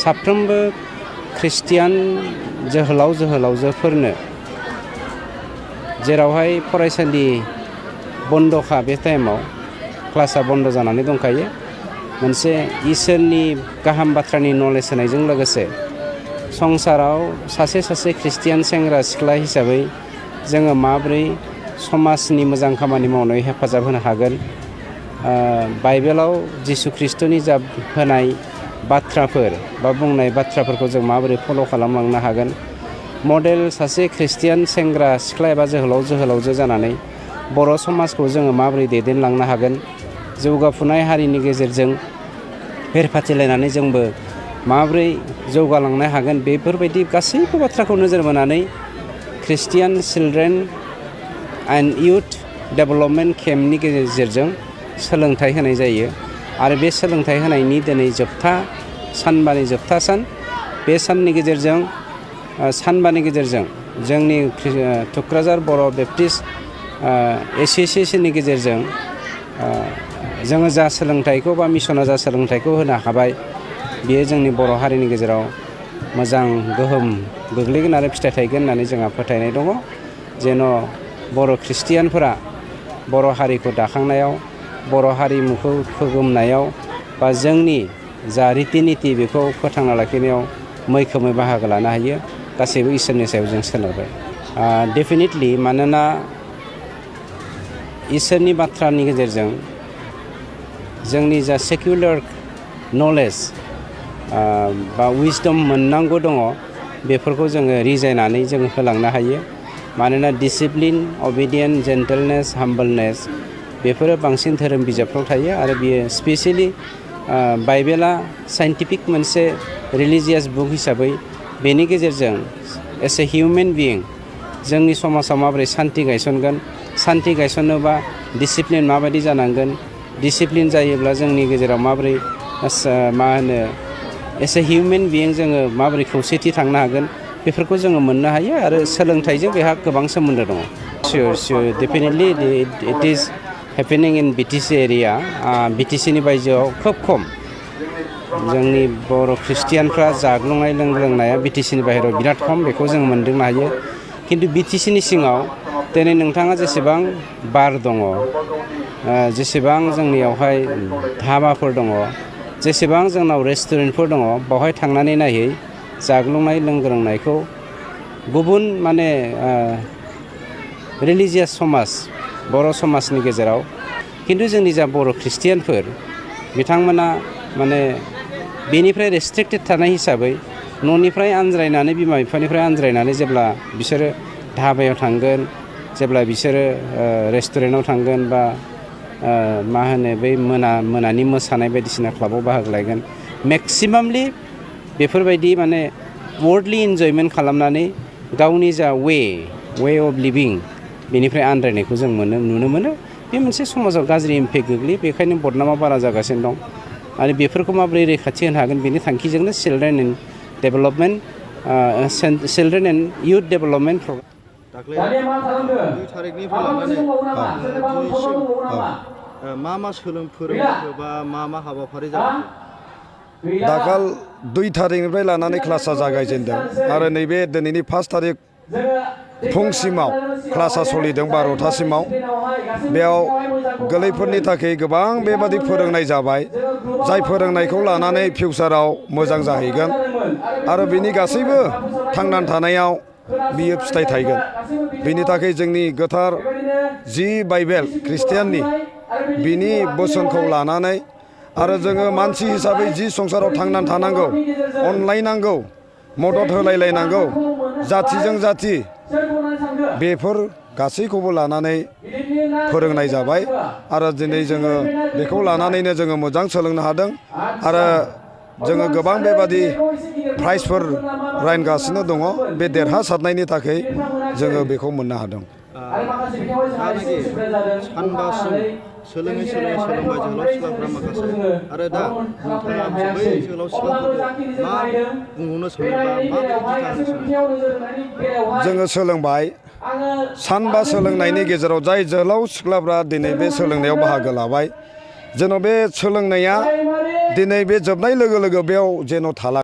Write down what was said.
साफ्रोमबो ख्रिस्टियान जोहोलाव जोहोलावजोफोरनो जेरावहाय फरायसालि बन्द'खा बे टाइमाव क्लासा बन्द' जानानै दंखायो मोनसे इसोरनि गाहाम बाथ्रानि नलेज होनायजों लोगोसे संसाराव सासे ख्रिस्टियान सेंग्रा सिख्ला हिसाबै जोङो माबोरै समाजनि मोजां खामानि मावनायाव हेफाजाब होनो हागोन बाइबेलाव जिसु ख्रिस्ट'नि जा होनाय बाथ्राफोर बा बुंनाय बाथ्राफोरखौ जों माबोरै फल' खालामलांनो हागोन मडेल सासे ख्रिस्टियान सेंग्रा सिख्ला एबा जोहोलाव जोहोलावजो जानानै बर' समाजखौ जोङो माबोरै दैदेनलांनो हागोन जौगाफुनाय हारिनि गेजेरजों फेरफाथिलायनानै जोंबो माबोरै जौगालांनो हागोन बेफोरबायदि गासैबो बाथ्राखौ नोजोर बोनानै Christian children and youth development company गेजेरजों सोलोंथाइ होनाय जायो आरो बे सोलोंथाइ होनायनि दिनै जोबथा सानबानि जोबथा सान बे साननि गेजेरजों सानबानि गेजेरजों जोंनि थुक्राझार बर' बेप्टिस्ट एस'सिएशननि गेजेरजों जोङो जा सोलोंथाइखौ बा मिसना जा सोलोंथाइखौ होनो हाबाय बेयो जोंनि बर' हारिनि गेजेराव मोजां गोहोम गोग्लैगोन आरो फिथाइ थायगोन होननानै जोंहा फोथायनाय दङ जेन' बर' ख्रिस्टियानफोरा बर' हारिखौ दाखांनायाव बर' हारिमुखौ फोगोमनायाव बा जोंनि जा रिति निति बेखौ फोथांना लाखिनायाव मैखोमै बाहागो लानो हायो गासैबो इसोरनि सायाव जों सोनारबाय डेफिनेटलि मानोना इसोरनि बाथ्रानि गेजेरजों जोंनि जा सेक्युलार नलेज बा विजडम मोननांगौ दङ बेफोरखौ जोङो रिजायनानै जोङो होलांनो हायो मानोना डिसिप्लिन अबिडियेन्ट जेन्टेलनेस हाम्बलनेस बेफोरो बांसिन धोरोम बिजाबफ्राव थायो आरो बियो स्पेसियेलि बाइबेला साइन्टिफिक मोनसे रिलिजियास बुक हिसाबै बेनि गेजेरजों एस ए हिउमेन बिइं जोंनि समाजाव माबोरै सान्थि गायसनगोन सान्थि गायसननोबा डिसिप्लिन माबायदि जानांगोन डिसिप्लिन जायोब्ला जोंनि गेजेराव माबोरै मा होनो एस ए हिउमेन बिइं जोङो माबोरै खौसेथि थांनो हागोन बेफोरखौ जोङो मोननो हायो आरो सोलोंथाइजों बेहा गोबां सोमोन्दो दङ sir definitely it is happening in BTC area बिटिसिनि बायजोआव खोब खम जोंनि बर' ख्रिस्टियानफ्रा जाग्लुंनाय लोंग्लोंनाया बिटिसिनि बाहेरायाव बिराद खम बेखौ जों मोनदांनो हायो खिन्थु बिटिसिनि सिङाव दिनै नोंथाङा जेसेबां बार दङ जेसेबां जोंनियावहाय धाबाफोर दङ जेसेबां जोंनाव रेस्टुरेन्टफोर दङ बावहाय थांनानै नायै जाग्लुंनाय लोंग्लोंनायखौ गुबुन माने रिलिजियास समाज बर' समाजनि गेजेराव खिन्थु जोंनि जा बर' ख्रिस्टियानफोर बिथांमोना माने बेनिफ्राय रेस्ट्रिक्टेड थानाय हिसाबै न'निफ्राय आनज्रायनानै बिमा बिफानिफ्राय आनज्रायनानै जेब्ला बिसोरो धाबायाव थांगोन जेब्ला बिसोरो रेस्टुरेन्टाव थांगोन बा मा होनो बै मोनानि मोसानाय बायदिसिना क्लाबाव बाहागो लागोन मेक्सिमामलि बेफोरबायदि माने वर्ल्डलि इन्जयमेन्ट खालामनानै गावनि जा वे अफ लिभिं बेनिफ्राय आनज्रायनायखौ जों नुनो मोनो बे मोनसे समाजाव गाज्रि इम्पेक्ट गोग्लैयो बेखायनो बदनामा बारा जागासिनो दं आरो बेफोरखौ माबोरै रैखाथि होनो हागोन बेनि थांखिजोंनो children and development children and youth development program दाख्लै 2 थारिखनिफ्राय लानानै मा फोरोंखो बा मा हाबाफारि जाखो दाखाल 2 थारिखनिफ्राय लानानै क्लासा जागायजेनदों आरो नैबे दिनैनि 1 थारिख फुंसिमाव क्लासा सोलिदों 12थासिमाव बेयाव गोरलैफोरनि थाखाय गोबां बेबादि फोरोंनाय जाबाय जाय फोरोंनायखौ लानानै फिउचाराव मोजां जाहैगोन आरो बिनि गासैबो थांनानै थानायाव बियो फिथाइ थायगोन बिनि थाखाय जोंनि गोथार जि बाइबेल ख्रिस्टियाननि बिनि बोसोनखौ लानानै आरो जोङो मानसि हिसाबै जि संसाराव थांनानै थानांगौ अनलायनांगौ मदद होलायलायनांगौ जाथिजों जाथि बेफोर गासैखौबो लानानै फोरोंनाय जाबाय आरो दिनै जोङो बेखौ लानानैनो जोङो मोजां सोलोंनो हादों आरो जोङो गोबां बेबादि प्राइजफोर रानगासिनो दङ बे देरहासारनायनि थाखाय जोङो बेखौ मोननो हादों सानबासिम सोलोङै सोलोंबाय जोहोलाव सिख्लाफ्रा माखासे आरो दा नोंथाङा बै जोहोलाव सिख्लाफोरखौ मा बुंहरनो सानोबा माबायदि दिथा होनो सानो जोङो सोलोंबाय सानबा सोलोंनायनि गेजेराव जाय जोहोलाव सिख्लाफ्रा दिनै बे सोलोंनायाव बाहागो लाबाय जेन' बे सोलोंनाया दिनै बे जोबनाय लोगो लोगो बेयाव जेन' थाला